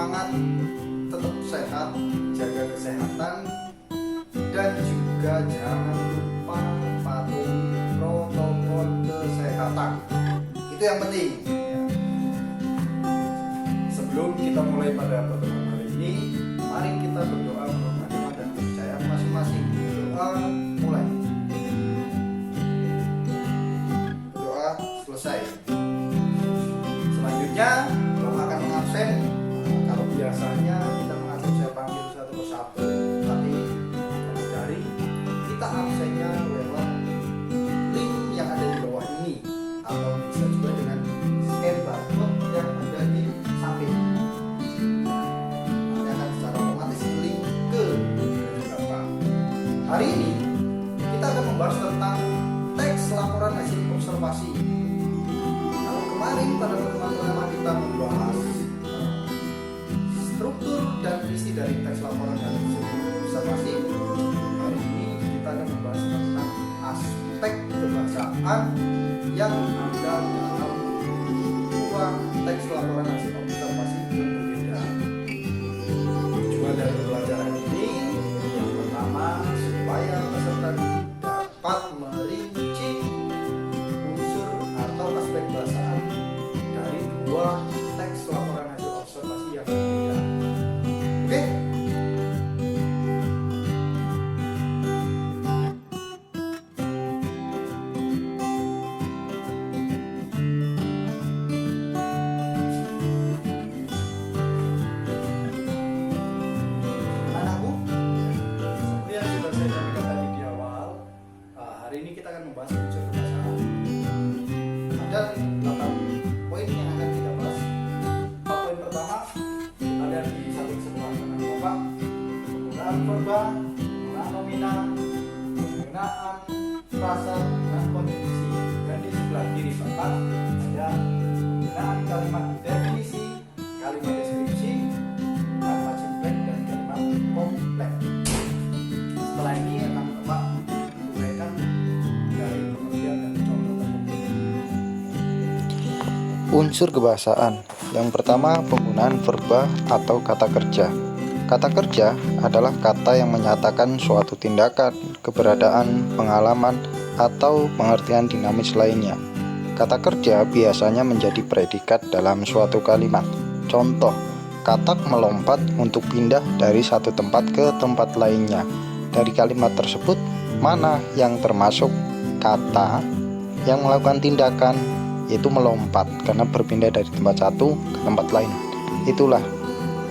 semangat, tetap sehat, jaga kesehatan, dan juga jangan lupa patuhi protokol kesehatan. Itu yang penting. Sebelum kita mulai pada pertemuan hari ini, mari kita berdoa menurut agama dan kepercayaan masing-masing. Doa mulai. Doa selesai. Selanjutnya doa akan mengabsen. Kalau biasanya kita mengabsen saya panggil satu persatu, tapi dari kita absennya lewat link yang ada di bawah ini, atau bisa juga dengan scan barcode yang ada di samping. Nanti akan secara otomatis link ke Jakarta. Hari ini kita akan membahas tentang teks laporan hasil observasi. Kalau kemarin pada pertemuan pertama kita membahas struktur dan visi dari teks laporan hasil observasi, hari ini kita akan membahas tentang aspek kebahasaan yang ada dalam dua teks laporan hasil observasi yang berbeda. Tujuan dari pelajaran ini yang pertama supaya peserta dapat merinci unsur atau aspek bahasaan dari dua teks laporan hasil observasi yang berbeda. Oke? Anakku, seperti yang sudah saya sampaikan tadi di awal, hari ini kita akan membahas unsur kebahasaan. Ada 8 poin yang akan kita bahas. Poin pertama ada di samping sebelah kanan Bapak, penggunaan verba, penggunaan nomina, penggunaan frasa dan konjungsi. Dan di sebelah kiri Bapak ada penggunaan kalimat definisi, kalimat deskripsi, kalimat simpleks dan kalimat kompleks. Setelah ini akan Bapak uraikan dari pengertian dan contoh tersebut. Unsur kebahasaan. Yang pertama, penggunaan verba atau kata kerja. Kata kerja adalah kata yang menyatakan suatu tindakan, keberadaan, pengalaman, atau pengertian dinamis lainnya. Kata kerja biasanya menjadi predikat dalam suatu kalimat. Contoh, katak melompat untuk pindah dari satu tempat ke tempat lainnya. Dari kalimat tersebut, mana yang termasuk kata yang melakukan tindakan, yaitu melompat karena berpindah dari tempat satu ke tempat lain. Itulah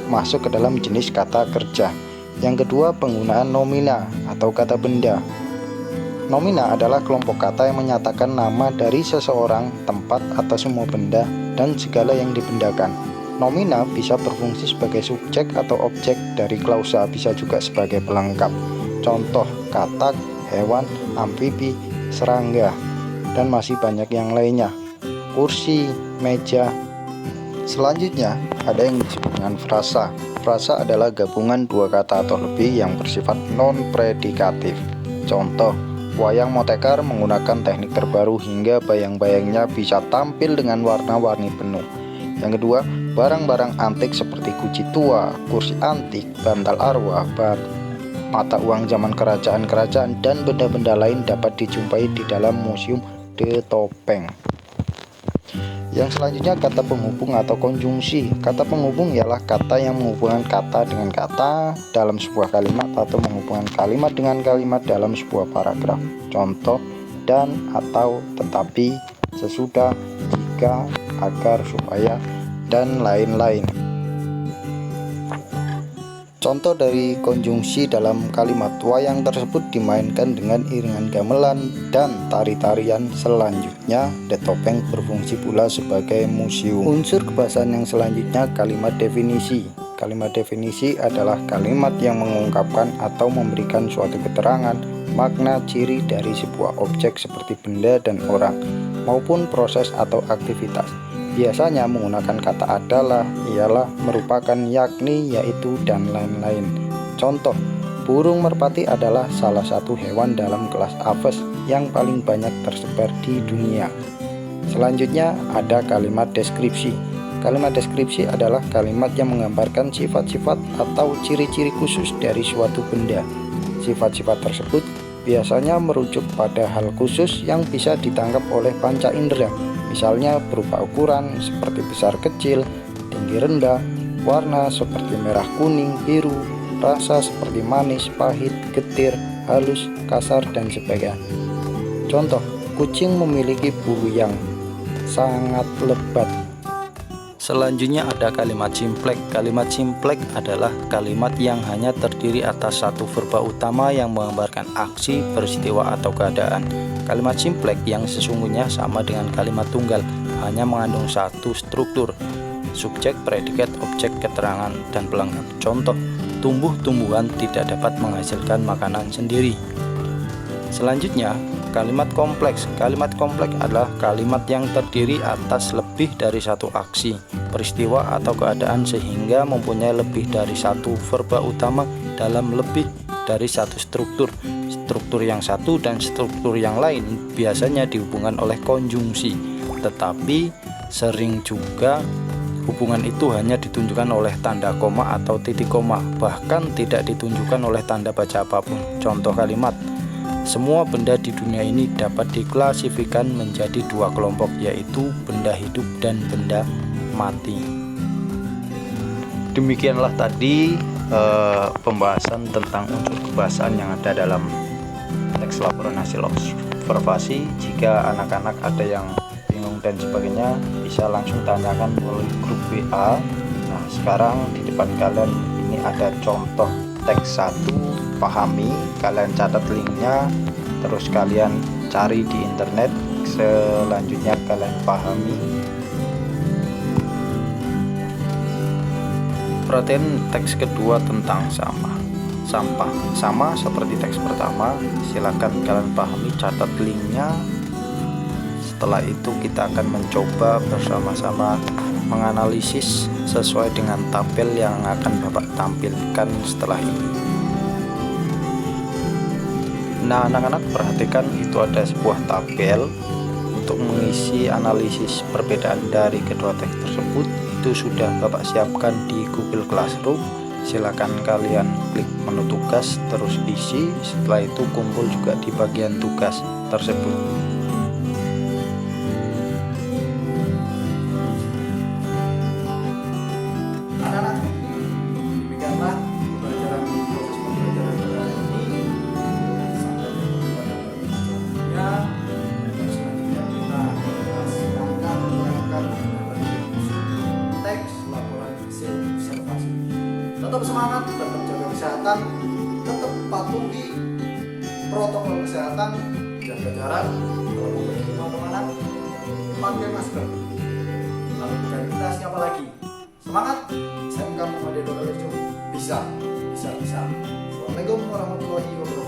masuk ke dalam jenis kata kerja. Yang kedua, penggunaan nomina atau kata benda. Nomina adalah kelompok kata yang menyatakan nama dari seseorang, tempat, atau semua benda dan segala yang dibendakan. Nomina bisa berfungsi sebagai subjek atau objek dari klausa, bisa juga sebagai pelengkap. Contoh, katak, hewan, amfibi, serangga, dan masih banyak yang lainnya. Kursi, meja. Selanjutnya ada yang disebut dengan frasa. Frasa adalah gabungan dua kata atau lebih yang bersifat non-predikatif. Contoh, wayang Motekar menggunakan teknik terbaru hingga bayang-bayangnya bisa tampil dengan warna-warni penuh. Yang kedua, barang-barang antik seperti guci tua, kursi antik, bantal arwah, mata uang zaman kerajaan-kerajaan, dan benda-benda lain dapat dijumpai di dalam museum De Topeng. Yang selanjutnya, kata penghubung atau konjungsi. Kata penghubung ialah kata yang menghubungkan kata dengan kata dalam sebuah kalimat atau menghubungkan kalimat dengan kalimat dalam sebuah paragraf. Contoh, dan, atau, tetapi, sesudah, jika, agar, supaya, dan lain-lain. Contoh dari konjungsi dalam kalimat, wayang tersebut dimainkan dengan iringan gamelan dan tari-tarian. Selanjutnya, De Topeng berfungsi pula sebagai museum. Unsur kebahasaan yang selanjutnya, kalimat definisi. Kalimat definisi adalah kalimat yang mengungkapkan atau memberikan suatu keterangan, makna, ciri dari sebuah objek seperti benda dan orang, maupun proses atau aktivitas. Biasanya menggunakan kata adalah, ialah, merupakan, yakni, yaitu, dan lain-lain. Contoh, burung merpati adalah salah satu hewan dalam kelas Aves yang paling banyak tersebar di dunia. Selanjutnya ada kalimat deskripsi. Kalimat deskripsi adalah kalimat yang menggambarkan sifat-sifat atau ciri-ciri khusus dari suatu benda. Sifat-sifat tersebut biasanya merujuk pada hal khusus yang bisa ditangkap oleh panca indera, misalnya berupa ukuran seperti besar kecil, tinggi rendah, warna seperti merah kuning, biru, rasa seperti manis, pahit, getir, halus, kasar, dan sebagainya. Contoh, kucing memiliki bulu yang sangat lebat. Selanjutnya ada kalimat simplek. Kalimat simplek adalah kalimat yang hanya terdiri atas satu verba utama yang menggambarkan aksi, peristiwa, atau keadaan. Kalimat simplek yang sesungguhnya sama dengan kalimat tunggal, hanya mengandung satu struktur: subjek, predikat, objek, keterangan, dan pelengkap. Contoh, tumbuh-tumbuhan tidak dapat menghasilkan makanan sendiri. Selanjutnya, kalimat kompleks. Kalimat kompleks adalah kalimat yang terdiri atas lebih dari satu aksi, peristiwa, atau keadaan sehingga mempunyai lebih dari satu verba utama dalam lebih dari satu struktur. Struktur yang satu dan struktur yang lain biasanya dihubungkan oleh konjungsi, tetapi sering juga hubungan itu hanya ditunjukkan oleh tanda koma atau titik koma, bahkan tidak ditunjukkan oleh tanda baca apapun. Contoh kalimat: semua benda di dunia ini dapat diklasifikasikan menjadi dua kelompok, yaitu benda hidup dan benda mati. Demikianlah tadi pembahasan tentang unsur kebahasaan yang ada dalam teks laporan hasil observasi. Jika anak-anak ada yang bingung dan sebagainya, bisa langsung tanyakan melalui grup WA. Nah, sekarang di depan kalian ini ada contoh teks 1, pahami. Kalian catat linknya, terus kalian cari di internet, selanjutnya kalian pahami. Perhatian teks kedua tentang sampah, sama seperti teks pertama. Silakan kalian pahami, catat linknya. Setelah itu kita akan mencoba bersama-sama menganalisis sesuai dengan tabel yang akan Bapak tampilkan setelah ini. Nah, anak-anak perhatikan, itu ada sebuah tabel untuk mengisi analisis perbedaan dari kedua teks tersebut. Itu sudah Bapak siapkan di Google Classroom. Silakan kalian klik menu tugas, terus isi. Setelah itu kumpul juga di bagian tugas tersebut. Anak-anak, demikianlah pembelajaran proses pembelajaran kita ini. Sampai jumpa pada selanjutnya. Selanjutnya kita akan menggunakan teks laporan hasil observasi. Tetap semangat, tetap jaga kesehatan, tetap patuhi protokol kesehatan, jaga jarak. Kalau mau pergi kemana-mana, pakai masker. Lalu bukan kita siapa lagi? Semangat, SMK Muhammadiyah Dr. Bisa. Assalamualaikum warahmatullahi wabarakatuh.